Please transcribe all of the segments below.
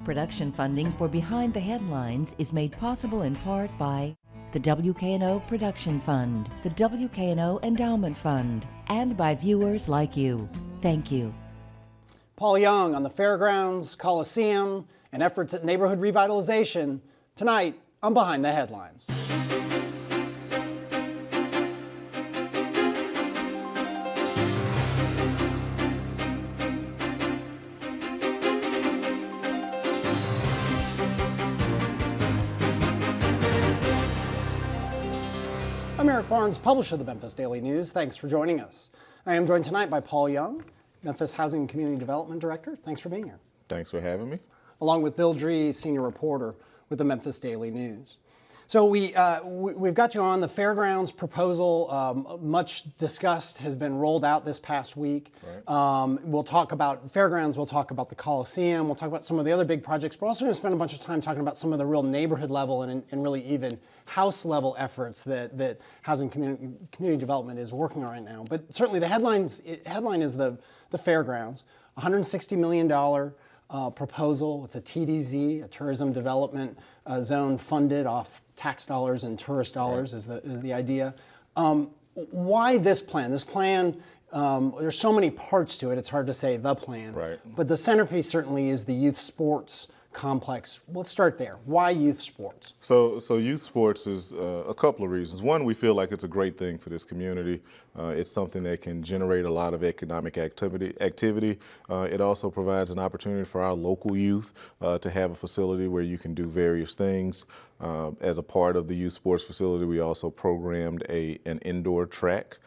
Production funding for Behind the Headlines is made possible in part by the WKNO Production Fund, the WKNO Endowment Fund, and by viewers like you. Thank you. Paul Young on the Fairgrounds, Coliseum, and efforts at neighborhood revitalization. Tonight on Behind the Headlines. I'm Eric Barnes, publisher of the Memphis Daily News. Thanks for joining us. I am joined tonight by Paul Young, Memphis Housing and Community Development Director. Thanks for being here. Thanks for having me. Along with Bill Dries, senior reporter with the Memphis Daily News. So we've got you on. The Fairgrounds proposal, much discussed, has been rolled out this past week. Right. We'll talk about Fairgrounds, we'll talk about the Coliseum, we'll talk about some of the other big projects. We're also going to spend a bunch of time talking about some of the real neighborhood level and really even house level efforts that housing community development is working on right now. But certainly the headline is the Fairgrounds, $160 million proposal. It's a TDZ, a tourism development zone funded off tax dollars and tourist dollars. Right. is the idea. Why this plan? This plan, there's so many parts to it, it's hard to say the plan. Right. But the centerpiece certainly is the youth sports complex. Let's start there. Why youth sports? So youth sports is a couple of reasons. One, we feel like it's a great thing for this community. It's something that can generate a lot of economic activity. It also provides an opportunity for our local youth to have a facility where you can do various things. As a part of the youth sports facility, we also programmed an indoor track.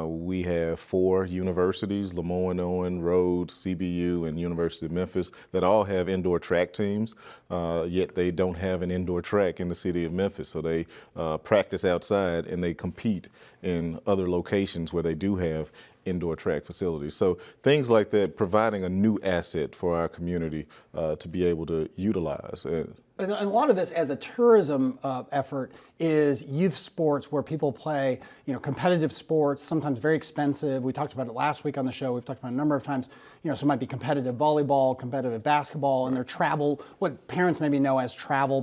We have 4 universities, Lemoyne-Owen, Rhodes, CBU, and University of Memphis, that all have indoor track teams, yet they don't have an indoor track in the city of Memphis. So they practice outside and they compete in other locations where they do have indoor track facilities. So things like that, providing a new asset for our community to be able to utilize. And a lot of this as a tourism effort is youth sports where people play, competitive sports, sometimes very expensive. We talked about it last week on the show. We've talked about it a number of times. So it might be competitive volleyball, competitive basketball, and their travel, what parents maybe know as travel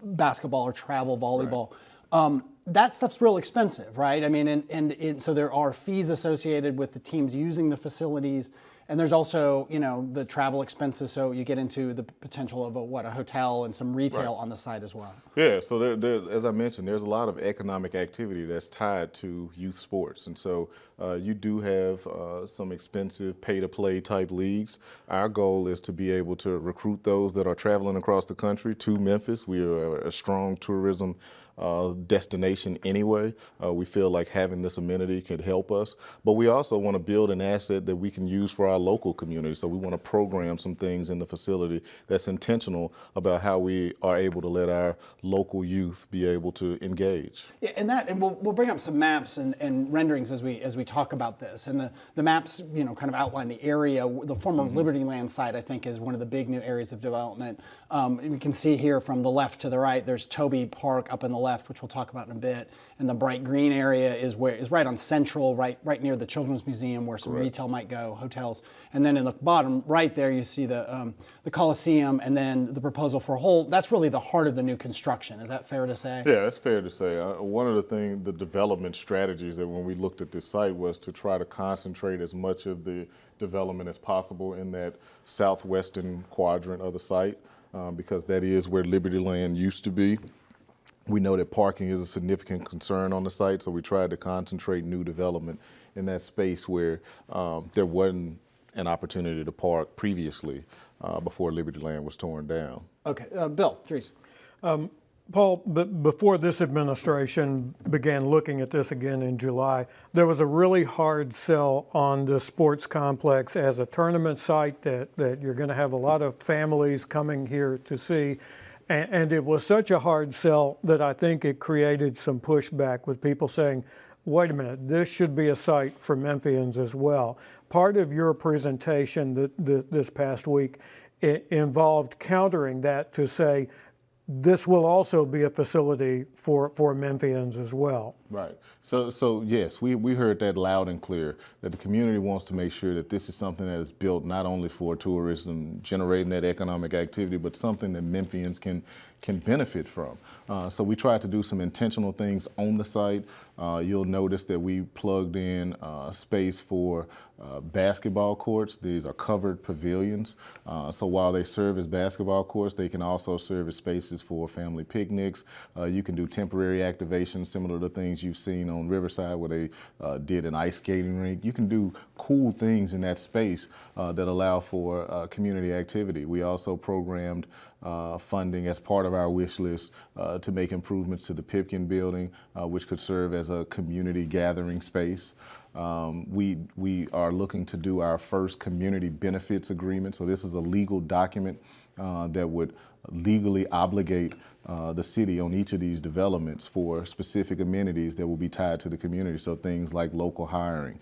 basketball or travel volleyball. Right. That stuff's real expensive, right? I mean, and so there are fees associated with the teams using the facilities. And there's also, the travel expenses, so you get into the potential of a hotel and some retail on the site as well. Yeah, so there, as I mentioned, there's a lot of economic activity that's tied to youth sports. And so you do have some expensive pay-to-play type leagues. Our goal is to be able to recruit those that are traveling across the country to Memphis. We are a strong tourism destination anyway. We feel like having this amenity could help us, but we also want to build an asset that we can use for our local community. So we want to program some things in the facility that's intentional about how we are able to let our local youth be able to engage. Yeah, and we'll bring up some maps and renderings as we talk about this. And the maps, kind of outline the area. The former Liberty Land site, I think, is one of the big new areas of development. We can see here from the left to the right, there's Toby Park up in the left, which we'll talk about in a bit, and the bright green area is right on Central, right near the Children's Museum, where some retail might go, hotels, and then in the bottom right there you see the Coliseum, and then the proposal for a whole. That's really the heart of the new construction. Is that fair to say? Yeah, that's fair to say. One of the development strategies that when we looked at this site was to try to concentrate as much of the development as possible in that southwestern quadrant of the site, because that is where Liberty Land used to be. We know that parking is a significant concern on the site, so we tried to concentrate new development in that space where there wasn't an opportunity to park previously before Liberty Land was torn down. Okay, Bill, Dries. Paul, before this administration began looking at this again in July, there was a really hard sell on the sports complex as a tournament site that you're going to have a lot of families coming here to see. And it was such a hard sell that I think it created some pushback with people saying, wait a minute, this should be a site for Memphians as well. Part of your presentation this past week involved countering that to say, this will also be a facility for Memphians as well. Right. So yes, we heard that loud and clear, that the community wants to make sure that this is something that is built not only for tourism, generating that economic activity, but something that Memphians can benefit from. So we tried to do some intentional things on the site. You'll notice that we plugged in space for basketball courts. These are covered pavilions. So while they serve as basketball courts, they can also serve as spaces for family picnics. You can do temporary activations similar to things you've seen on Riverside where they did an ice skating rink. You can do cool things in that space that allow for community activity. We also programmed funding as part of our wish list to make improvements to the Pipkin building, which could serve as a community gathering space. We are looking to do our first community benefits agreement. So this is a legal document that would legally obligate the city on each of these developments for specific amenities that will be tied to the community. So things like local hiring,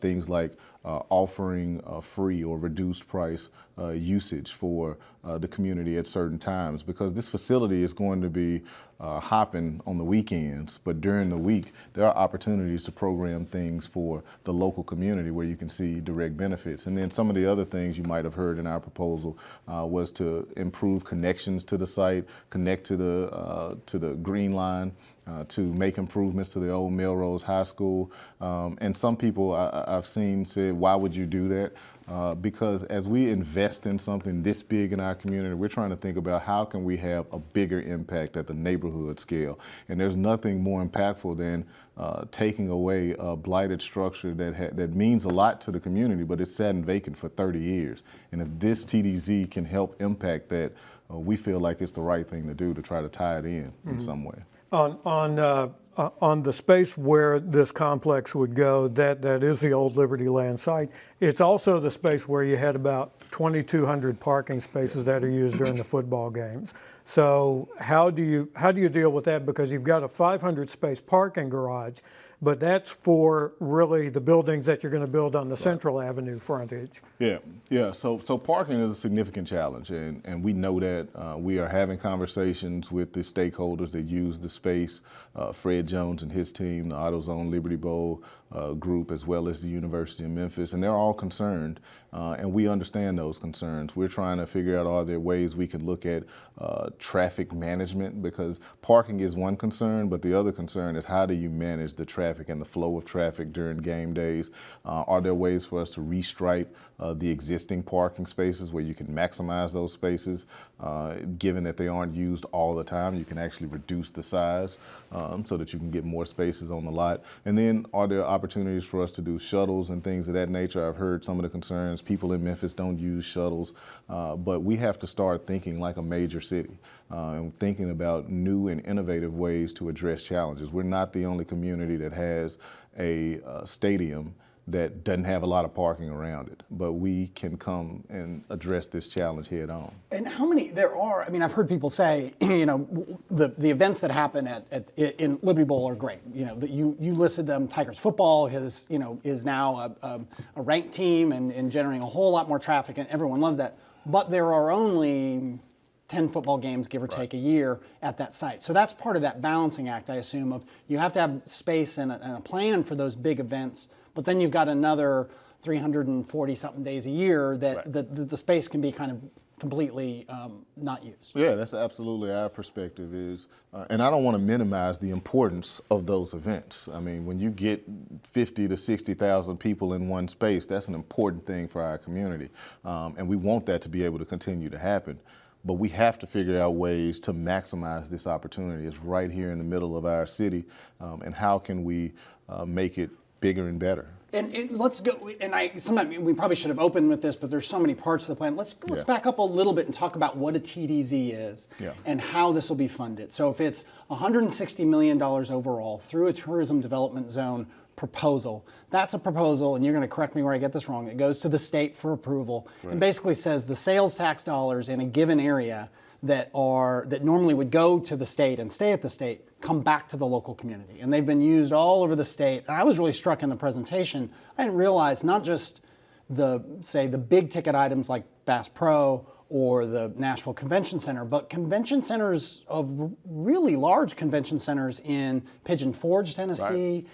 things like offering free or reduced price usage for the community at certain times, because this facility is going to be hopping on the weekends, but during the week there are opportunities to program things for the local community where you can see direct benefits. And then some of the other things you might have heard in our proposal was to improve connections to the site, connect to the Green Line, to make improvements to the old Melrose High School. And some people I've seen said, why would you do that? Because as we invest in something this big in our community, we're trying to think about how can we have a bigger impact at the neighborhood scale. And there's nothing more impactful than taking away a blighted structure that means a lot to the community, but it's sat vacant for 30 years. And if this TDZ can help impact that, we feel like it's the right thing to do to try to tie it in some way. On the space where this complex would go, that is the old Liberty Land site. It's also the space where you had about 2,200 parking spaces that are used during the football games. So how do you deal with that? Because you've got a 500 space parking garage, but that's for really the buildings that you're going to build on the Central Avenue frontage. Yeah. So parking is a significant challenge, and we know that. We are having conversations with the stakeholders that use the space, Fred Jones and his team, the AutoZone Liberty Bowl group, as well as the University of Memphis, and they're all concerned, and we understand those concerns. We're trying to figure out, are there ways we can look at traffic management, because parking is one concern, but the other concern is how do you manage the traffic and the flow of traffic during game days? Are there ways for us to restripe the existing parking spaces where you can maximize those spaces, given that they aren't used all the time? You can actually reduce the size so that you can get more spaces on the lot. And then are there opportunities for us to do shuttles and things of that nature? I've heard some of the concerns. People in Memphis don't use shuttles, but we have to start thinking like a major city and thinking about new and innovative ways to address challenges. We're not the only community that has a stadium that doesn't have a lot of parking around it, but we can come and address this challenge head on. And how many there are? I mean, I've heard people say, the events that happen in Liberty Bowl are great. You listed them. Tigers football is now a ranked team and generating a whole lot more traffic, and everyone loves that. But there are only 10 football games, give or take, a year at that site. So that's part of that balancing act, I assume, of you have to have space and a plan for those big events, but then you've got another 340-something days a year that the space can be kind of completely not used. Yeah, that's absolutely our perspective is, and I don't want to minimize the importance of those events. I mean, when you get 50 to 60,000 people in one space, that's an important thing for our community, and we want that to be able to continue to happen. But we have to figure out ways to maximize this opportunity. It's right here in the middle of our city, and how can we make it bigger and better? And let's go. And sometimes we probably should have opened with this, but there's so many parts of the plan. Let's back up a little bit and talk about what a TDZ is and how this will be funded. So if it's $160 million overall through a tourism development zone proposal, that's a proposal, and you're going to correct me where I get this wrong. It goes to the state for approval and basically says the sales tax dollars in a given area that normally would go to the state and stay at the state come back to the local community. And they've been used all over the state. And I was really struck in the presentation. I didn't realize not just the big ticket items like Bass Pro or the Nashville Convention Center, but convention centers of really large convention centers in Pigeon Forge, Tennessee,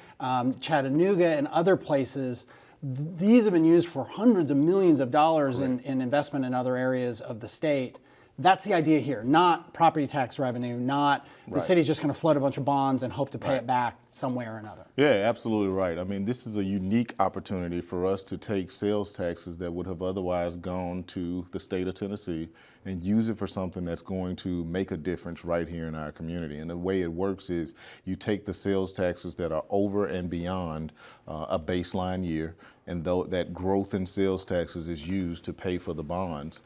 Chattanooga, and other places. These have been used for hundreds of millions of dollars in investment in other areas of the state. That's the idea here, not property tax revenue, not the city's just going to float a bunch of bonds and hope to pay it back some way or another. Yeah, absolutely right. I mean, this is a unique opportunity for us to take sales taxes that would have otherwise gone to the state of Tennessee and use it for something that's going to make a difference right here in our community. And the way it works is you take the sales taxes that are over and beyond a baseline year, and though that growth in sales taxes is used to pay for the bonds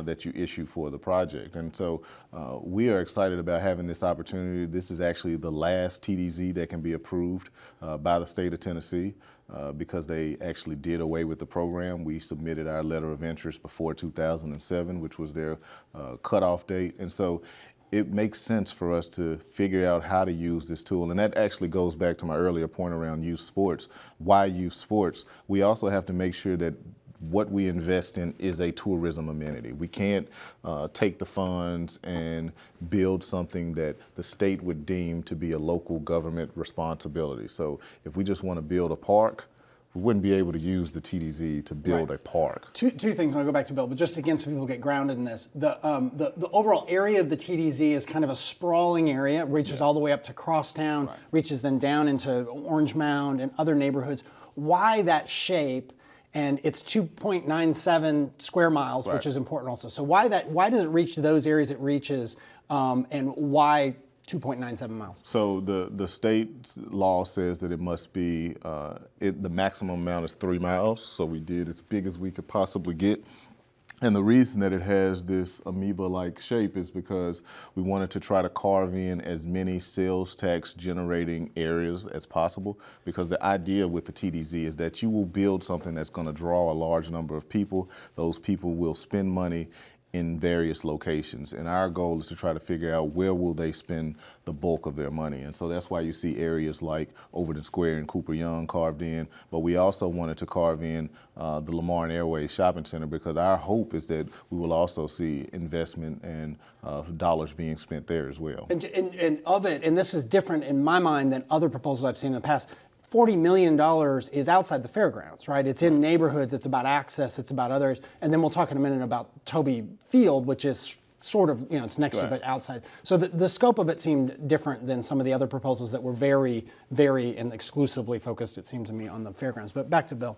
that you issue for the project. And so we are excited about having this opportunity. This is actually the last TDZ that can be approved by the state of Tennessee because they actually did away with the program. We submitted our letter of interest before 2007, which was their cutoff date. And so it makes sense for us to figure out how to use this tool. And that actually goes back to my earlier point around youth sports. Why youth sports? We also have to make sure that what we invest in is a tourism amenity. We can't take the funds and build something that the state would deem to be a local government responsibility. So if we just want to build a park, we wouldn't be able to use the TDZ to build a park. Two things, and I'll go back to Bill, but just again so people get grounded in this. The overall area of the TDZ is kind of a sprawling area. It reaches all the way up to Crosstown, reaches then down into Orange Mound and other neighborhoods. Why that shape? And it's 2.97 square miles, which is important also. So why does it reach those areas it reaches, and why 2.97 miles? So the state law says that it must be, the maximum amount is 3 miles. So we did as big as we could possibly get. And the reason that it has this amoeba-like shape is because we wanted to try to carve in as many sales tax generating areas as possible, because the idea with the TDZ is that you will build something that's going to draw a large number of people. Those people will spend money in various locations, and our goal is to try to figure out where will they spend the bulk of their money. And so that's why you see areas like Overton Square and Cooper Young carved in, but we also wanted to carve in the Lamar and Airways Shopping Center, because our hope is that we will also see investment and dollars being spent there as well. And of it, and this is different in my mind than other proposals I've seen in the past, $40 million is outside the fairgrounds, right? It's in neighborhoods, it's about access, it's about others. And then we'll talk in a minute about Toby Field, which is sort of, it's next to, but outside. So the scope of it seemed different than some of the other proposals that were very, very and exclusively focused, it seemed to me, on the fairgrounds. But back to Bill.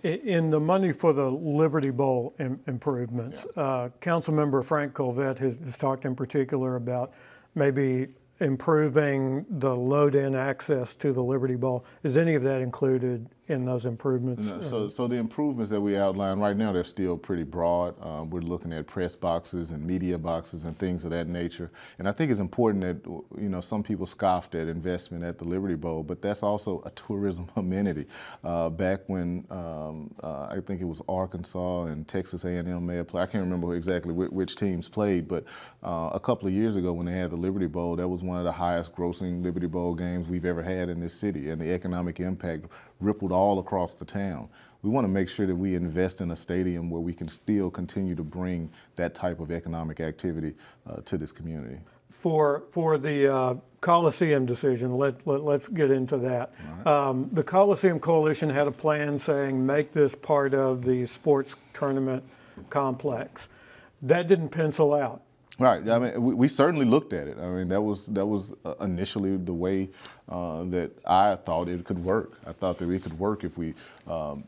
In the money for the Liberty Bowl improvements, Councilmember Frank Colvett has talked in particular about maybe improving the load-in access to the Liberty Bowl. Is any of that included in those improvements? No, so the improvements that we outlined right now, they're still pretty broad. We're looking at press boxes and media boxes and things of that nature. And I think it's important that, some people scoffed at investment at the Liberty Bowl, but that's also a tourism amenity. Back when I think it was Arkansas and Texas A&M may have played, I can't remember exactly which teams played, but a couple of years ago when they had the Liberty Bowl, that was one of the highest grossing Liberty Bowl games we've ever had in this city, and the economic impact rippled all across the town. We want to make sure that we invest in a stadium where we can still continue to bring that type of economic activity to this community. For the Coliseum decision, let's get into that. Right. The Coliseum Coalition had a plan saying make this part of the sports tournament complex. That didn't pencil out. Right. I mean, we certainly looked at it. I mean, that was initially the way that I thought it could work. I thought that it could work if we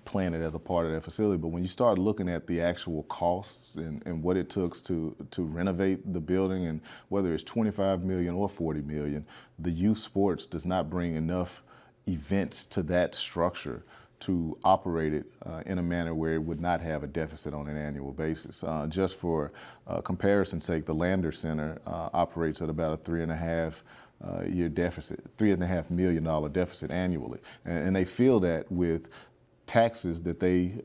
planned it as a part of that facility. But when you start looking at the actual costs and what it took to renovate the building, and whether it's $25 million or $40 million, the youth sports does not bring enough events to that structure to operate it in a manner where it would not have a deficit on an annual basis. Just for comparison's sake, the Lander Center operates at about a $3.5 million deficit annually. And they feel that with taxes that they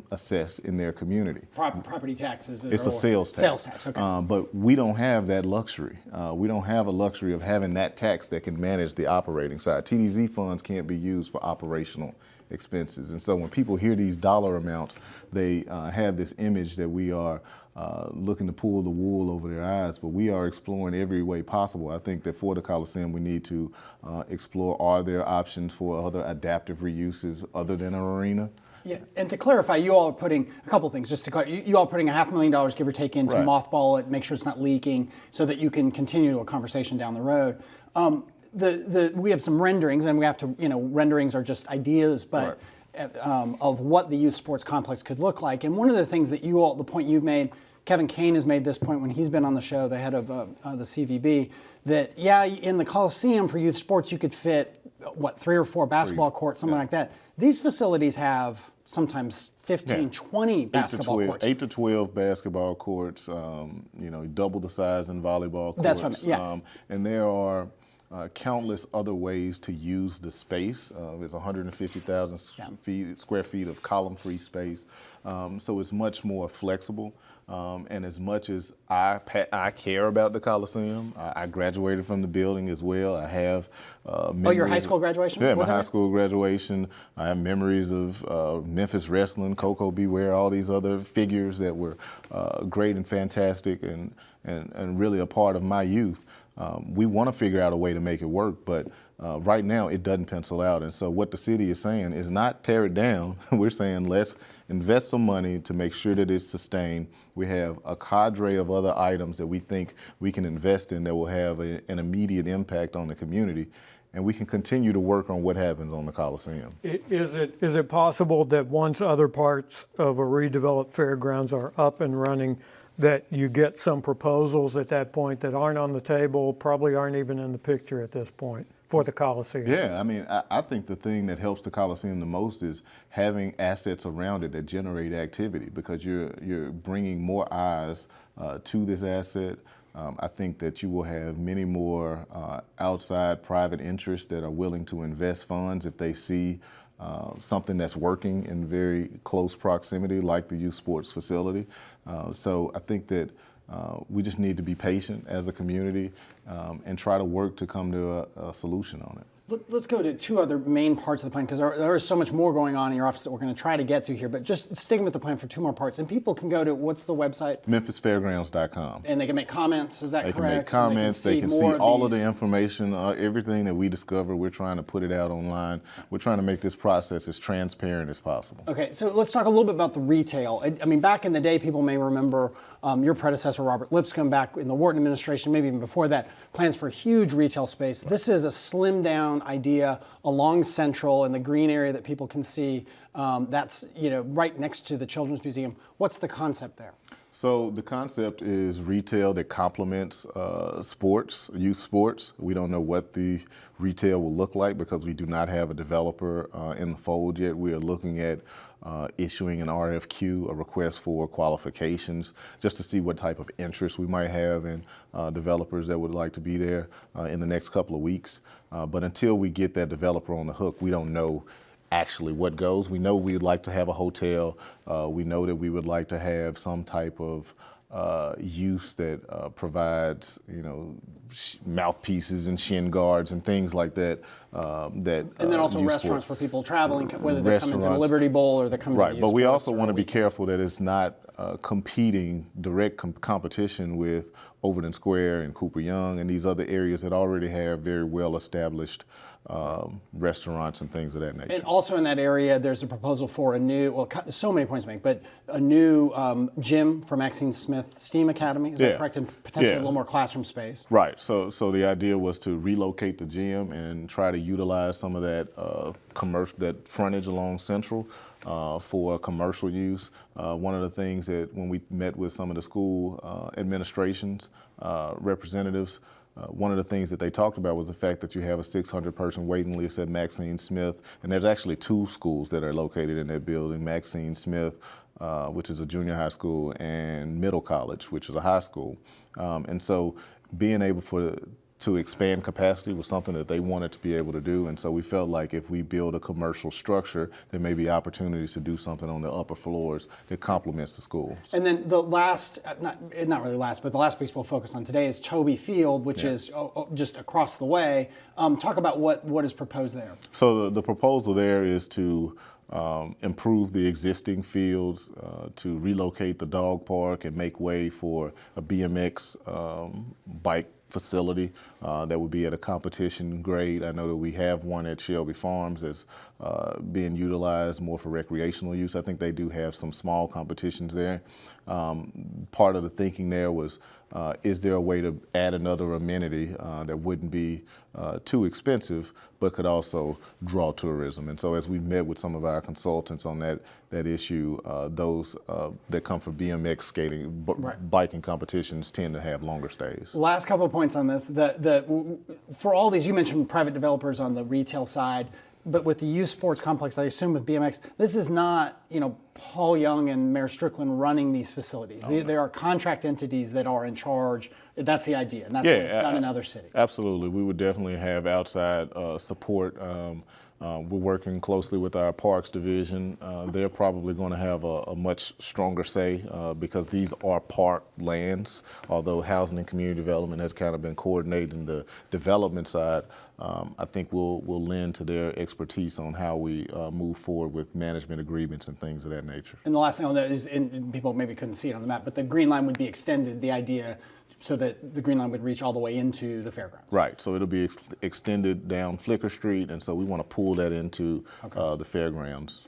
assess in their community. Property taxes? It's a sales tax. Sales tax, okay. But we don't have that luxury. We don't have a luxury of having that tax that can manage the operating side. TDZ funds can't be used for operational expenses. And so when people hear these dollar amounts, they have this image that we are looking to pull the wool over their eyes, but we are exploring every way possible. I think that for the Coliseum, we need to explore, are there options for other adaptive reuses other than an arena? Yeah, and to clarify, you all are putting a couple things. Just to clarify, you all are putting $500,000, give or take, in to mothball it, make sure it's not leaking, so that you can continue a conversation down the road. We have some renderings, and we have to, renderings are just ideas, but of what the youth sports complex could look like. And one of the things that the point you've made, Kevin Kane has made this point when he's been on the show, the head of the CVB, that in the Coliseum for youth sports you could fit 3 or 4 basketball courts, something like that. These facilities have sometimes 15, 20 basketball courts. 8 to 12 basketball courts, double the size in volleyball courts. That's what I mean, and there are countless other ways to use the space. There's 150,000 square feet of column-free space, so it's much more flexible. And as much as I care about the Coliseum, I graduated from the building as well. I have your high school graduation? Yeah, my high school graduation. I have memories of Memphis wrestling, Coco Beware, all these other figures that were great and fantastic and really a part of my youth. We want to figure out a way to make it work, but right now it doesn't pencil out. And so what the city is saying is not tear it down. We're saying let's invest some money to make sure that it's sustained. We have a cadre of other items that we think we can invest in that will have an immediate impact on the community. And we can continue to work on what happens on the Coliseum. Is it possible that once other parts of a redeveloped fairgrounds are up and running, that you get some proposals at that point that aren't on the table, probably aren't even in the picture at this point for the Coliseum? Yeah, I mean, I think the thing that helps the Coliseum the most is having assets around it that generate activity, because you're bringing more eyes to this asset. I think that you will have many more outside private interests that are willing to invest funds if they see something that's working in very close proximity, like the youth sports facility. So I think that we just need to be patient as a community and try to work to come to a solution on it. Let's go to 2 other main parts of the plan, because there is so much more going on in your office that we're going to try to get to here. But just sticking with the plan for 2 more parts. And people can go to, what's the website? MemphisFairgrounds.com. And they can make comments, is that correct? They can make comments, they can see all of the information, everything that we discover. We're trying to put it out online. We're trying to make this process as transparent as possible. Okay, so let's talk a little bit about the retail. I mean, back in the day, people may remember your predecessor, Robert Lipscomb, back in the Wharton administration, maybe even before that, plans for huge retail space. This is a slimmed down idea along Central in the green area that people can see. That's right next to the Children's Museum. What's the concept there? So the concept is retail that complements sports, youth sports. We don't know what the retail will look like because we do not have a developer in the fold yet. We are looking at issuing an RFQ, a request for qualifications, just to see what type of interest we might have in developers that would like to be there in the next couple of weeks. But until we get that developer on the hook, we don't know actually what goes. We know we'd like to have a hotel. We know that we would like to have some type of use that provides, mouthpieces and shin guards and things like that. And then also restaurants for people traveling, whether they're coming to the Liberty Bowl or they're coming to the Right, but we also want to be careful that it's not competing, direct competition with Overton Square and Cooper Young and these other areas that already have very well-established restaurants and things of that nature. And also in that area, there's a proposal for a new, so many points to make, but a new gym for Maxine Smith STEAM Academy. Is that correct? And potentially a little more classroom space. Right. So the idea was to relocate the gym and try to utilize some of that that frontage along Central for commercial use. One of the things that when we met with some of the school administrations, representatives, one of the things that they talked about was the fact that you have a 600-person waiting list at Maxine Smith, and there's actually 2 schools that are located in that building, Maxine Smith, which is a junior high school, and Middle College, which is a high school. And so being able to expand capacity was something that they wanted to be able to do, and so we felt like if we build a commercial structure, there may be opportunities to do something on the upper floors that complements the schools. And then the last, not really last, but the last piece we'll focus on today is Toby Field, which is just across the way. Talk about what is proposed there. So the proposal there is to improve the existing fields, to relocate the dog park and make way for a BMX bike facility that would be at a competition grade. I know that we have one at Shelby Farms that's being utilized more for recreational use. I think they do have some small competitions there. Part of the thinking there was, is there a way to add another amenity that wouldn't be too expensive, but could also draw tourism? And so as we met with some of our consultants on that issue, those that come from BMX skating, biking competitions tend to have longer stays. Last couple of points on this. For all these, you mentioned private developers on the retail side, but with the youth sports complex, I assume with BMX, this is not, Paul Young and Mayor Strickland running these facilities. There are contract entities that are in charge. That's the idea, and that's what it's done in other cities. Absolutely. We would definitely have outside support. We're working closely with our parks division. They're probably going to have a much stronger say because these are park lands, although housing and community development has kind of been coordinating the development side. I think we'll lend to their expertise on how we move forward with management agreements and things of that nature. And the last thing on that is, and people maybe couldn't see it on the map, but the Green Line would be extended, the idea, so that the Green Line would reach all the way into the fairgrounds. Right, so it'll be extended down Flicker Street, and so we want to pull that into the fairgrounds.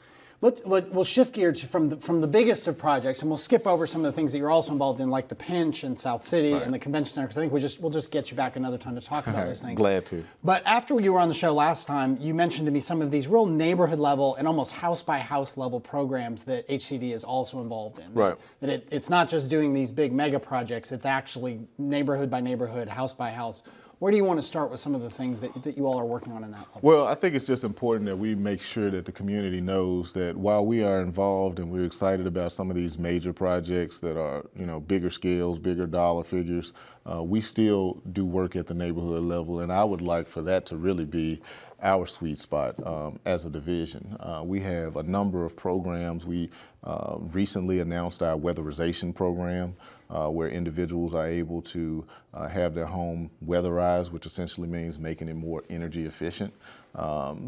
We'll shift gears from the biggest of projects, and we'll skip over some of the things that you're also involved in, like the Pinch in South City and the Convention Center, because I think we'll just get you back another time to talk about those things. Glad to. But after you were on the show last time, you mentioned to me some of these real neighborhood level and almost house by house level programs that HCD is also involved in. Right. That it's not just doing these big mega projects; it's actually neighborhood by neighborhood, house by house. Where do you want to start with some of the things that you all are working on in that level? Well, I think it's just important that we make sure that the community knows that while we are involved and we're excited about some of these major projects that are, bigger scales, bigger dollar figures, we still do work at the neighborhood level, and I would like for that to really be our sweet spot as a division. We have a number of programs. We recently announced our weatherization program, where individuals are able to have their home weatherized, which essentially means making it more energy efficient.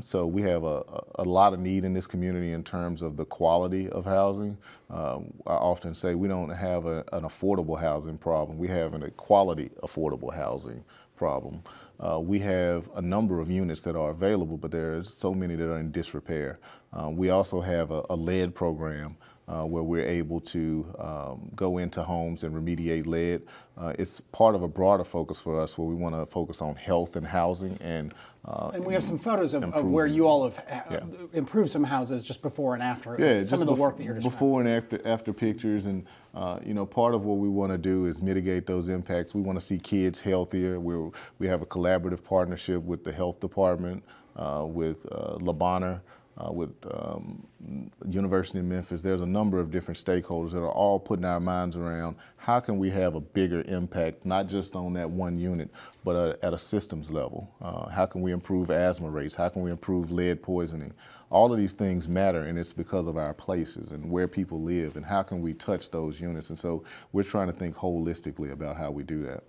So we have a lot of need in this community in terms of the quality of housing. I often say we don't have an affordable housing problem. We have a quality affordable housing problem. We have a number of units that are available, but there's so many that are in disrepair. We also have a lead program where we're able to go into homes and remediate lead. It's part of a broader focus for us where we want to focus on health and housing. And we have some photos of where you all have improved some houses just before and after. Some of the work that you're describing. Before and after pictures, and part of what we want to do is mitigate those impacts. We want to see kids healthier. We have a collaborative partnership with the health department, with La Bonner, with University of Memphis. There's a number of different stakeholders that are all putting our minds around how can we have a bigger impact, not just on that one unit, but at a systems level. How can we improve asthma rates? How can we improve lead poisoning? All of these things matter, and it's because of our places and where people live, and how can we touch those units? And so we're trying to think holistically about how we do that.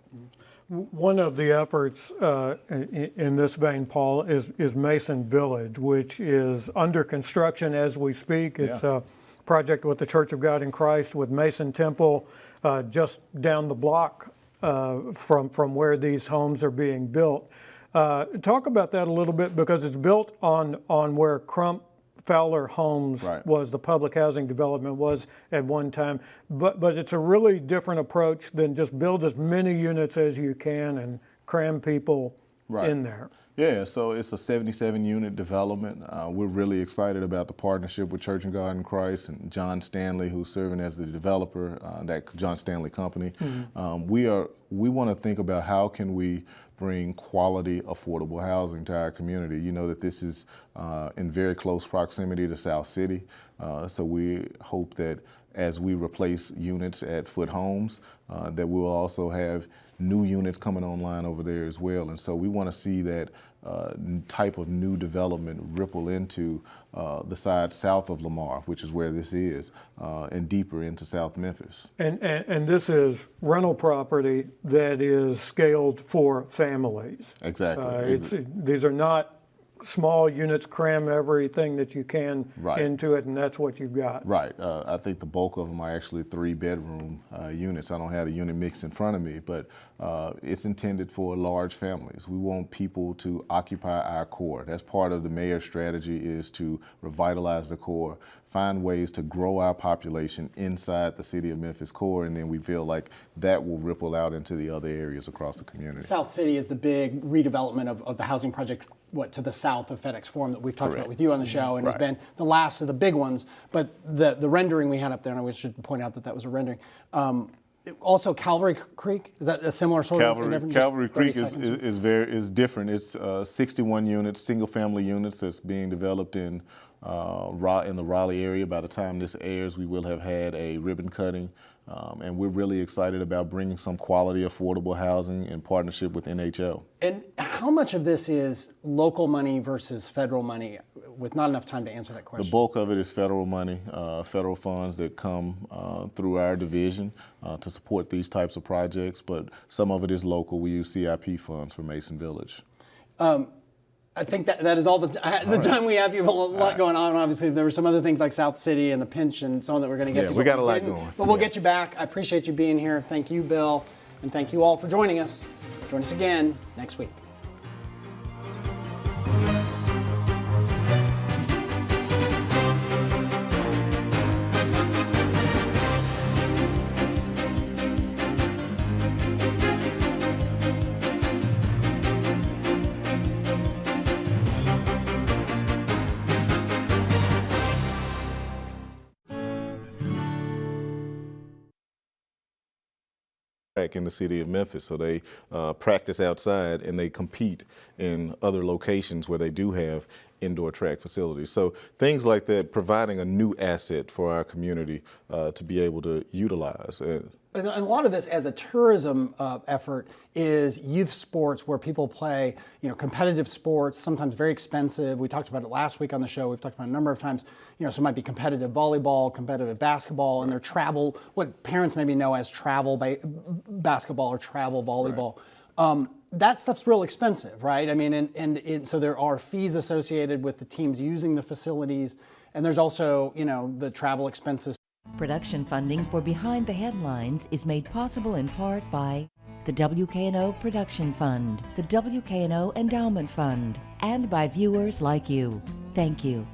One of the efforts in this vein, Paul, is Mason Village, which is under construction as we speak. It's a project with the Church of God in Christ with Mason Temple just down the block from where these homes are being built. Talk about that a little bit, because it's built on where Crump Fowler Homes was, the public housing development was at one time, but it's a really different approach than just build as many units as you can and cram people in there. Yeah, so it's a 77-unit development. We're really excited about the partnership with Church of God in Christ and John Stanley, who's serving as the developer, that John Stanley company. We want to think about how can we bring quality, affordable housing to our community. You know that this is in very close proximity to South City, so we hope that as we replace units at Foot Homes, that we'll also have new units coming online over there as well. And so we want to see that type of new development ripple into the side south of Lamar, which is where this is, and deeper into South Memphis. And this is rental property that is scaled for families. Exactly. These are not small units, cram everything that you can Right. into it, and that's what you've got. Right. I think the bulk of them are actually 3-bedroom units. I don't have the unit mix in front of me, but it's intended for large families. We want people to occupy our core. That's part of the mayor's strategy, is to revitalize the core, find ways to grow our population inside the city of Memphis core, and then we feel like that will ripple out into the other areas across the community. South City is the big redevelopment of the housing project, to the south of FedEx Forum that we've talked about with you on the show, and Right. has been the last of the big ones. But the rendering we had up there, and I should point out that that was a rendering. Also, Calvary Creek, is that a similar sort of thing? Calvary Creek is different. It's 61 units, single-family units that's being developed in the Raleigh area. By the time this airs, we will have had a ribbon cutting, and we're really excited about bringing some quality, affordable housing in partnership with NHL. And how much of this is local money versus federal money, with not enough time to answer that question? The bulk of it is federal money, federal funds that come through our division to support these types of projects, but some of it is local. We use CIP funds for Mason Village. I think that is all the time we have. You have a lot going on. Obviously, there were some other things like South City and the pinch and so on that we're going to get to. We got a lot going. But we'll get you back. I appreciate you being here. Thank you, Bill. And thank you all for joining us. Join us again next week. In the city of Memphis, so they practice outside and they compete in other locations where they do have indoor track facilities. So things like that, providing a new asset for our community to be able to utilize. And a lot of this, as a tourism effort, is youth sports where people play, competitive sports, sometimes very expensive. We talked about it last week on the show. We've talked about it a number of times. So it might be competitive volleyball, competitive basketball, and their travel, what parents maybe know as travel basketball or travel volleyball. Right. That stuff's real expensive, right? I mean, and so there are fees associated with the teams using the facilities, and there's also, the travel expenses. Production funding for Behind the Headlines is made possible in part by the WKNO Production Fund, the WKNO Endowment Fund, and by viewers like you. Thank you.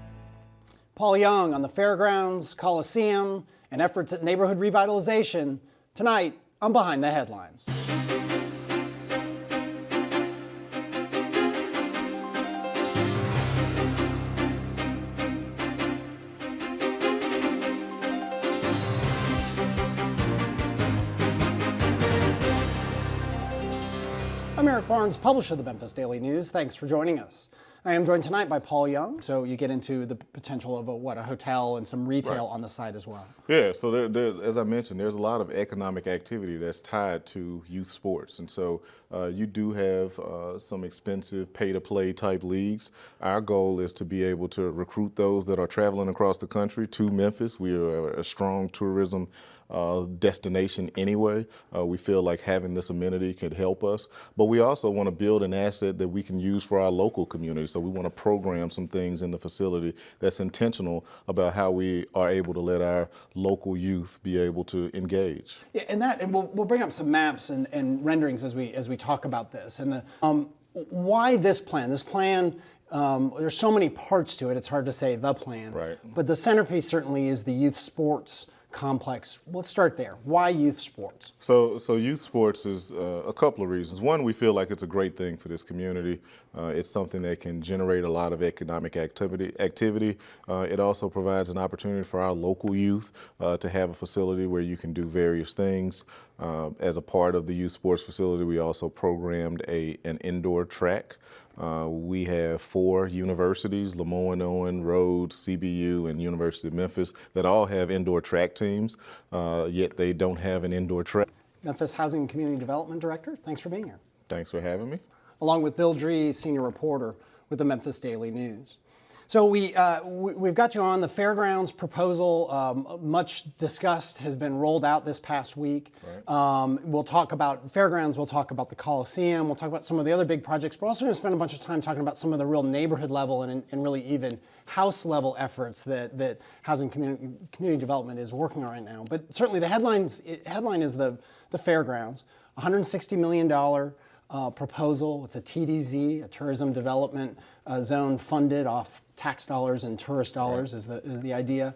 Paul Young on the Fairgrounds, Coliseum, and efforts at neighborhood revitalization. Tonight on Behind the Headlines. I'm Eric Barnes, publisher of the Memphis Daily News. Thanks for joining us. I am joined tonight by Paul Young. So you get into the potential of a hotel and some retail on the site as well. Yeah, so as I mentioned, there's a lot of economic activity that's tied to youth sports. And so you do have some expensive pay-to-play type leagues. Our goal is to be able to recruit those that are traveling across the country to Memphis. We are a strong tourism destination anyway. We feel like having this amenity could help us, but we also want to build an asset that we can use for our local community. So we want to program some things in the facility that's intentional about how we are able to let our local youth be able to engage. Yeah, and we'll bring up some maps and renderings as we talk about this. And why this plan? This plan, there's so many parts to it. It's hard to say the plan. Right. But the centerpiece certainly is the youth sports complex. Let's start there. Why youth sports? So youth sports is a couple of reasons. One, we feel like it's a great thing for this community. It's something that can generate a lot of economic activity. It also provides an opportunity for our local youth to have a facility where you can do various things. As a part of the youth sports facility, we also programmed an indoor track. We have 4 universities, Lemoyne, Owen, Rhodes, CBU, and University of Memphis, that all have indoor track teams, yet they don't have an indoor track. Memphis Housing and Community Development Director, thanks for being here. Thanks for having me. Along with Bill Dries, senior reporter with the Memphis Daily News. So we've got you on the Fairgrounds proposal. Much discussed, has been rolled out this past week. Right. We'll talk about Fairgrounds. We'll talk about the Coliseum. We'll talk about some of the other big projects. We're also going to spend a bunch of time talking about some of the real neighborhood level and really even house level efforts that housing community development is working on right now. But certainly the headline is the Fairgrounds, $160 million. Proposal. It's a TDZ, a tourism development zone funded off tax dollars and tourist dollars is the idea.